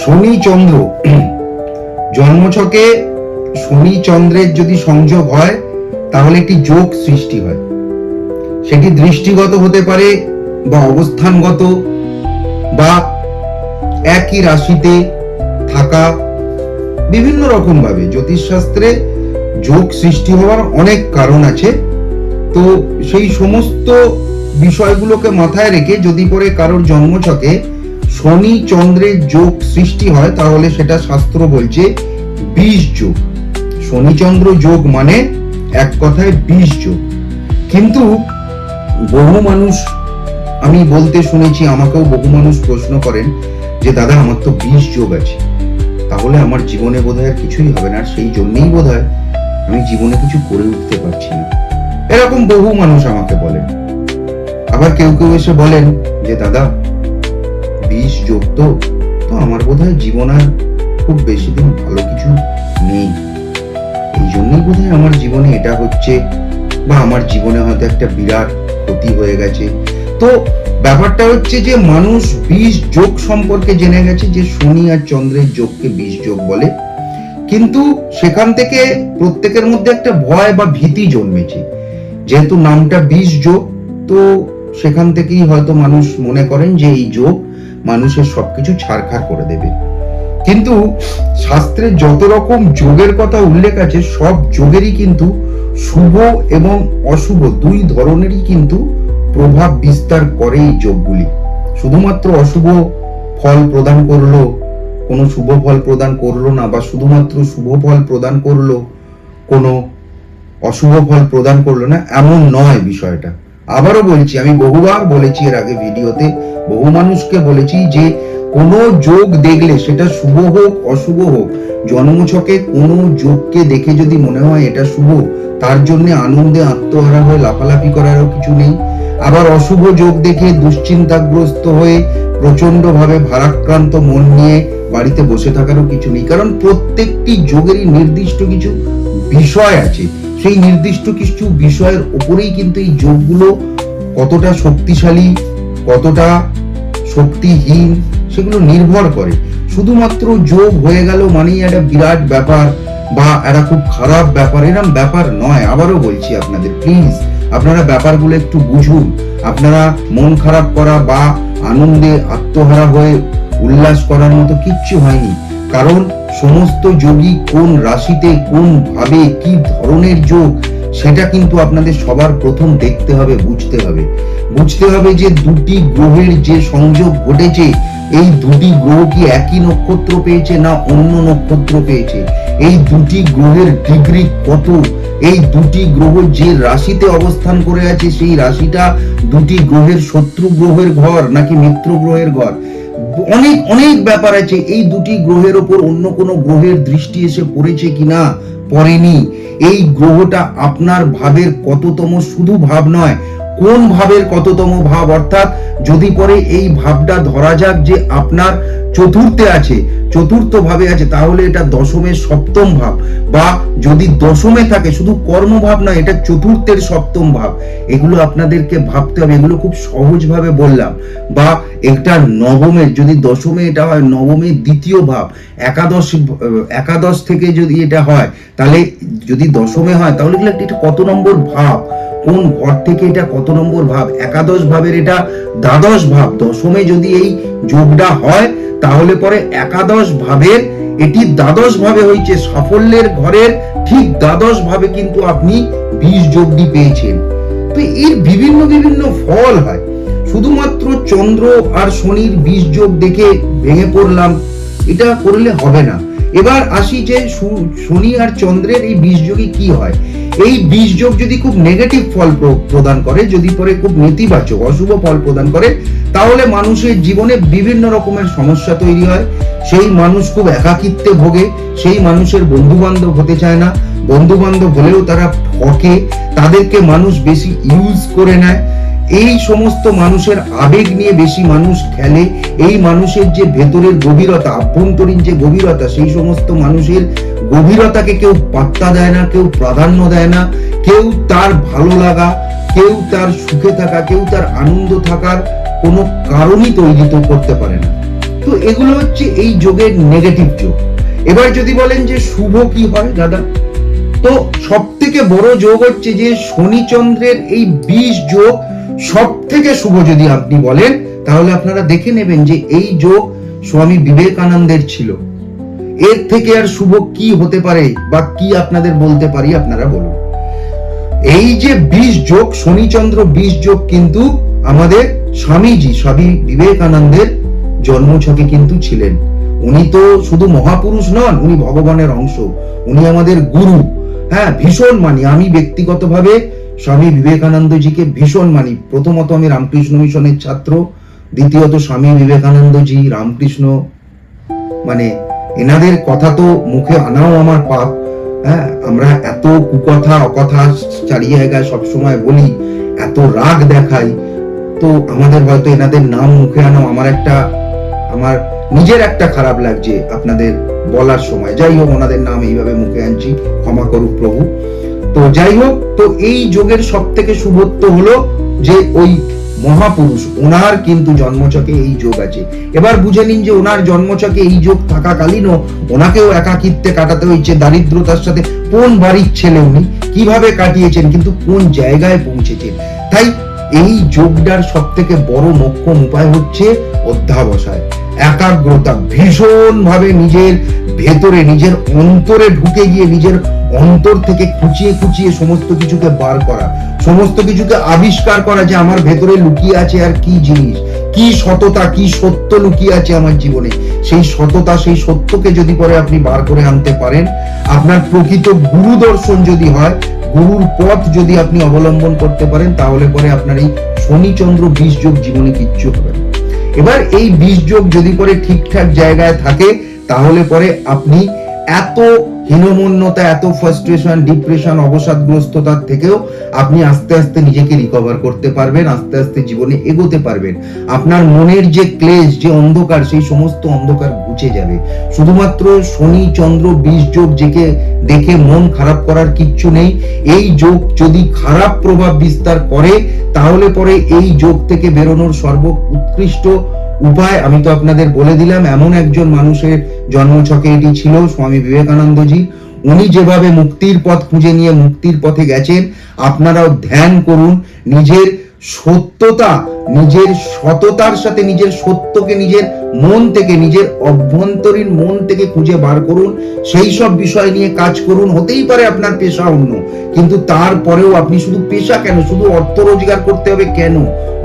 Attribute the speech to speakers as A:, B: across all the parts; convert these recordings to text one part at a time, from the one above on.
A: শনি চন্দ্র জন্মছকে শনি চন্দ্রের যদি সংযোগ হয় তাহলে একটি যোগ সৃষ্টি হয়। সেটি দৃষ্টিগত হতে পারে বা অবস্থানগত বা একই রাশিতে থাকা, বিভিন্ন রকম ভাবে জ্যোতিষশাস্ত্রে যোগ সৃষ্টি হওয়ার অনেক কারণ আছে। তো সেই সমস্ত বিষয়গুলোকে মাথায় রেখে যদি পরে কারোর জন্মছকে শনি চন্দ্রের যোগ সৃষ্টি হয় তাহলে সেটা শাস্ত্র বলছে বিষ যোগ। শনি চন্দ্র যোগ মানে এক কথায় বিষ যোগ। কিন্তু বহু মানুষ, আমি বলতে শুনেছি, আমাকেও বহু মানুষ প্রশ্ন করেন যে দাদা আমার তো বিষ যোগ আছে, তাহলে আমার জীবনে বোধহয় আর কিছুই হবে না, আর সেই জন্যই বোধহয় আমি জীবনে কিছু করে উঠতে পারছি না। এরকম বহু মানুষ আমাকে বলেন। আবার কেউ কেউ এসে বলেন যে দাদা বিষ যোগ তো আমার বোধহয় জীবন আর খুব বেশি দিন ভালো কিছু নেই, এই জন্যই বোধহয় আমার জীবনে এটা হচ্ছে, বা আমার জীবনে হয়তো একটা বিরাট ক্ষতি হয়ে গেছে। তো ব্যাপারটা হচ্ছে যে মানুষ বিষ যোগ সম্পর্কে জেনে গেছে যে শনি আর চন্দ্রের যোগকে বিষ যোগ বলে, কিন্তু সেখান থেকে প্রত্যেকের মধ্যে একটা ভয় বা ভীতি জন্মেছে। যেহেতু নামটা বিষ যোগ, তো সেখান থেকেই হয়তো মানুষ মনে করেন যে এই যোগ মানুষের সবকিছু ছাড়খাড় করে দেবে। কিন্তু শাস্ত্রে যত রকম যোগের কথা উল্লেখ আছে সব যোগেরই কিন্তু শুভ এবং অশুভ দুই ধরনেরই কিন্তু প্রভাব বিস্তার করে এই যোগগুলি। শুধুমাত্র অশুভ ফল প্রদান করলো, কোনো শুভ ফল প্রদান করলো না, বা শুধুমাত্র শুভ ফল প্রদান করলো, কোনো অশুভ ফল প্রদান করলো না, এমন নয় বিষয়টা। আবারও বলছি, আমি বহুবার বলেছি এর আগে ভিডিওতে, বহু মানুষকে বলেছি যে কোনো যোগ দেখলে সেটা শুভ হোক অশুভ হোক, জন্মছকে কোনো যোগকে দেখে যদি মনে হয় এটা শুভ, তার জন্য আনন্দে আত্মহারা হয়ে লাফালাফি করারও কিছু নেই। আবার অশুভ যোগ দেখে দুশ্চিন্তাগ্রস্ত হয়ে প্রচন্ড ভাবে ভারাক্রান্ত মন নিয়ে বাড়িতে বসে থাকারও কিছু নেই, কারণ প্রত্যেকটি যোগেরই নির্দিষ্ট কিছু বিষয় আছে। সেই নির্দিষ্ট কিছু বিষয়ের উপরেই কিন্তু এই যোগগুলো কতটা শক্তিশালী কতটা শক্তিহীন সেগুলো নির্ভর করে। শুধুমাত্র যোগ হয়ে গেল মানেই একটা বিরাট ব্যাপার বা একটা খুব খারাপ ব্যাপার, এরকম ব্যাপার নয়। আবারও বলছি আপনাদের, প্লিজ আপনারা ব্যাপারগুলো একটু বুঝুন। আপনারা মন খারাপ করা বা আনন্দে আত্মহারা হয়ে উল্লাস করার মতো কিচ্ছু হয়নি, কারণ সমস্ত যোগী কোন রাশিতে কোন ভাবে কি ধরনের যোগ সেটা কিন্তু আপনাদের সবার প্রথম দেখতে হবে, বুঝতে হবে যে দুটি গ্রহের যে সংযোগ ঘটেছে, এই দুটি গ্রহ কি একই নক্ষত্র পেয়েছে না অন্য নক্ষত্র পেয়েছে, এই দুটি গ্রহের ডিগ্রি কত, এই দুটি গ্রহ যে রাশিতে অবস্থান করে আছে সেই রাশিটা দুটি গ্রহের শত্রু গ্রহের ঘর নাকি মিত্র গ্রহের ঘর, অনেক অনেক ব্যাপার আছে। এই দুটি গ্রহের ওপর অন্য কোনো গ্রহের দৃষ্টি এসে পড়েছে কিনা, পড়েনি। এই গ্রহটা আপনার ভাবের কততম, শুধু ভাব নয়, কোন ভাবের কততম ভাব, অর্থাৎ যদি পরে এই ভাবটা ধরা যাক যে আপনার চতুর্থে আছে, চতুর্থ ভাবে আছে, তাহলে এটা দশমের সপ্তম ভাব, বা যদি দশমে থাকে শুধু কর্মভাব নয়, এটা চতুর্থের সপ্তম ভাব। এগুলো আপনাদেরকে ভাবতে হবে, এগুলো খুব সহজভাবে বললাম। বা একটা নবমের, যদি দশমে এটা হয় নবমের দ্বিতীয় ভাব, একাদশ থেকে যদি এটা হয়, তাহলে যদি দশমে হয় তাহলে এটা কত নম্বর ভাব, কোন ঘর থেকে এটা কত নম্বর ভাব, একাদশ ভাবের এটা দ্বাদশ ভাব। দশমে যদি এই যোগটা হয় তাহলে পরে একাদশ ভাবের এটি দ্বাদশ ভাবে হয়েছে, সাফল্যের ঘরের ঠিক দ্বাদশ ভাবে কিন্তু আপনি বিষ যোগটি পেয়েছেন। তো এর বিভিন্ন বিভিন্ন ফল হয়। শুধুমাত্র চন্দ্র আর শনির বিষ যোগ দেখে ভেঙে পড়লাম, এটা করলে হবে না। এবার আসি যে শনি আর চন্দ্রের এই বিষ যোগে কি হয়। এই বিষ যোগ যদি খুব নেগেটিভ ফল প্রদান করে, যদি পরে খুব নেতিবাচক অশুভ ফল প্রদান করে, তাহলে মানুষের জীবনে বিভিন্ন রকমের সমস্যা তৈরি হয়। সেই মানুষ খুব একাকিত্বে ভোগে, সেই মানুষের বন্ধু বান্ধব হতে চায় না, বন্ধু বান্ধব হলেও তারা ঠকে, তাদেরকে মানুষ বেশি ইউজ করে নেয়। এই সমস্ত মানুষের আবেগ নিয়ে বেশি মানুষ খেলে। এই মানুষের যে ভেতরের গভীরতা, আভ্যন্তরীণ যে গভীরতা, সেই সমস্ত মানুষের গভীরতাকে কেউ পাত্তা দেয় না, কেউ প্রাধান্য দেয় না, কেউ তার ভালো লাগা, কেউ তার সুখে থাকা, কেউ তার আনন্দ থাকার কোনো কারণই তৈরি করতে পারে না। তো এগুলো হচ্ছে এই যোগের নেগেটিভ যোগ। এবার যদি বলেন যে শুভ কি হয় দাদা, তো সব থেকে বড় যোগ হচ্ছে যে শনি চন্দ্রের এই 20 যোগ সব থেকে শুভ যদি আপনি বলেন, তাহলে আপনারা দেখে নেবেন যে এই যোগ স্বামী বিবেকানন্দের ছিল। এর থেকে আর শুভ কি হতে পারে বা কি আপনাদের বলতে পারি, আপনারা বলুন। এই যে 20 যোগ, শনিচন্দ্র 20 যোগ কিন্তু আমাদের স্বামী বিবেকানন্দের জন্মছকে কিন্তু ছিলেন। উনি তো শুধু মহাপুরুষ নন, উনি ভগবানের অংশ, উনি আমাদের গুরু। হ্যাঁ, ভীষণ মানি, আমি ব্যক্তিগতভাবে স্বামী বিবেকানন্দজিকে ভীষণ মানি। প্রথমত আমি রামকৃষ্ণ মিশনের ছাত্র, দ্বিতীয়ত স্বামী বিবেকানন্দজি, রামকৃষ্ণ, মানে এনাদের কথা তো মুখে আনাও আমার পাপ। হ্যাঁ, আমরা এত কুকথা অকথা চারিয়ে জায়গায় সবসময় বলি, এত রাগ দেখাই, তো আমাদের হয়তো এনাদের নাম মুখে আনাও আমার নিজের একটা খারাপ লাগছে আপনাদের বলার সময়। যাই হোক, ওনাদের নাম এইভাবে মুখে আনছি, ক্ষমা করুক প্রভু। তো যাই হোক, তো এই যোগের সব থেকে শুভত্ব হলো যে ওই মহাপুরুষ, ওনার কিন্তু জন্মছকে এই যোগ আছে। এবার বুঝে নিন যে ওনার জন্মছকে এই যোগ থাকাকালীনও ওনাকেও একাকিত্বে কাটাতে হয়েছে, দারিদ্রতার সাথে। কোন বাড়ির ছেলে উনি, কিভাবে কাটিয়েছেন, কিন্তু কোন জায়গায় পৌঁছেছেন। তাই এই যোগটার সব থেকে বড় মোক্ষম উপায় হচ্ছে অধ্যাবসায়, একাগ্রতা, ভীষণ ভাবে নিজের ভেতরে, নিজের অন্তরে ঢুকে গিয়ে নিজের অন্তর থেকে খুঁচিয়ে খুঁচিয়ে সমস্ত কিছুকে বার করা, সমস্ত কিছুকে আবিষ্কার করা যে আমার ভেতরে লুকিয়ে আছে আর কি জিনিস, কি সততা, কি সত্য লুকিয়ে আছে আমার জীবনে। সেই সততা, সেই সত্যকে যদি পরে আপনি বার করে আনতে পারেন, আপনার প্রকৃত গুরু দর্শন যদি হয়, গুরুর পথ যদি আপনি অবলম্বন করতে পারেন, তাহলে পরে আপনার এই শনিচন্দ্র 20 যোগ জীবনে কিচ্ছু হবে না। এবার এই 20 যোগ যদি পরে ঠিকঠাক জায়গায় থাকে, তাহলে পরে আপনি এত হীনমন্যতা, এত ফ্রাস্ট্রেশন, ডিপ্রেশন, অবসাদগ্রস্ততার থেকেও আপনি আস্তে আস্তে নিজেকে রিকভার করতে পারবেন, আস্তে আস্তে জীবনে এগোতে পারবেন। আপনার মনের যে ক্লেশ, যে অন্ধকার, সেই সমস্ত অন্ধকার ঘুচে যাবে। শুধুমাত্র শনি চন্দ্র 20 যোগ যেকে দেখে মন খারাপ করার কিচ্ছু নেই। এই যোগ যদি খারাপ প্রভাব বিস্তার করে, তাহলে পরে এই যোগ থেকে বেরোনোর সর্বোৎকৃষ্ট উপায় আমি তো আপনাদের বলে দিলাম। এমন একজন মানুষের জন্মছকে এটি ছিল, স্বামী বিবেকানন্দজি। উনি যেভাবে মুক্তির পথ খুঁজে নিয়ে মুক্তির পথে গেছেন, আপনারাও ধ্যান করুন। নিজের সত্যতা, নিজের সততার সাথে নিজের সত্যকে নিজের মন থেকে, নিজের অভ্যন্তরীণ মন থেকে খুঁজে বার করুন। সেই সব বিষয় নিয়ে কাজ করুন। হতেই পারে আপনার পেশা অন্য, কিন্তু তারপরেও আপনি শুধু পেশা কেন, শুধু অর্থ রোজগার করতে হবে কেন?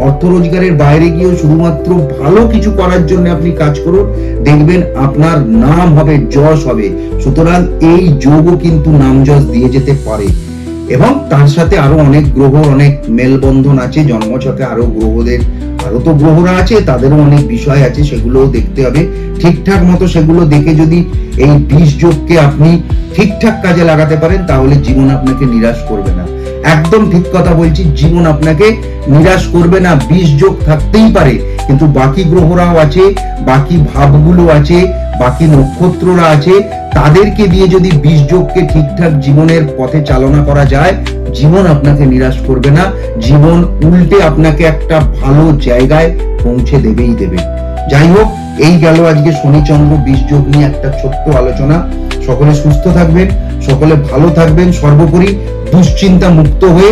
A: অর্থ রোজগারের বাইরে গিয়েও শুধুমাত্র ভালো কিছু করার জন্য আপনি কাজ করুন, দেখবেন আপনার নাম হবে, যশ হবে। সুতরাং এই যোগও কিন্তু নাম যশ দিয়ে যেতে পারে। এবং তার সাথে আরো অনেক গ্রহ, অনেক মেলবন্ধন আছে জন্মছকে। আরো তো গ্রহরা আছে, তাদেরও অনেক বিষয় আছে, সেগুলোও দেখতে হবে ঠিকঠাক মতো। সেগুলো দেখে যদি এই 20 যোগকে আপনি ঠিকঠাক কাজে লাগাতে পারেন, তাহলে জীবন আপনাকে নিরাশ করবে না। একদম ঠিক কথা বলছি, জীবন আপনাকে নিরাশ করবে না। 20 যোগ থাকতেই পারে, কিন্তু বাকি গ্রহরাও আছে, বাকি ভাবগুলো আছে, বাকি নক্ষত্ররা আছে। তাদেরকে দিয়ে যদি 20 যোগকে ঠিকঠাক জীবনের পথে চালনা করা যায়, জীবন আপনাকে নিরাশ করবে না। জীবন উল্টে আপনাকে একটা ভালো জায়গায় পৌঁছে দেবেই দেবে। যাই হোক, এই গেল আজকে শনিচন্দ্র 20 যোগ নিয়ে একটা ছোট্ট আলোচনা। সকলে সুস্থ থাকবেন, সকলে ভালো থাকবেন, সর্বোপরি দুশ্চিন্তা মুক্ত হয়ে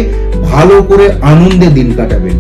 A: ভালো করে আনন্দে দিন কাটাবেন।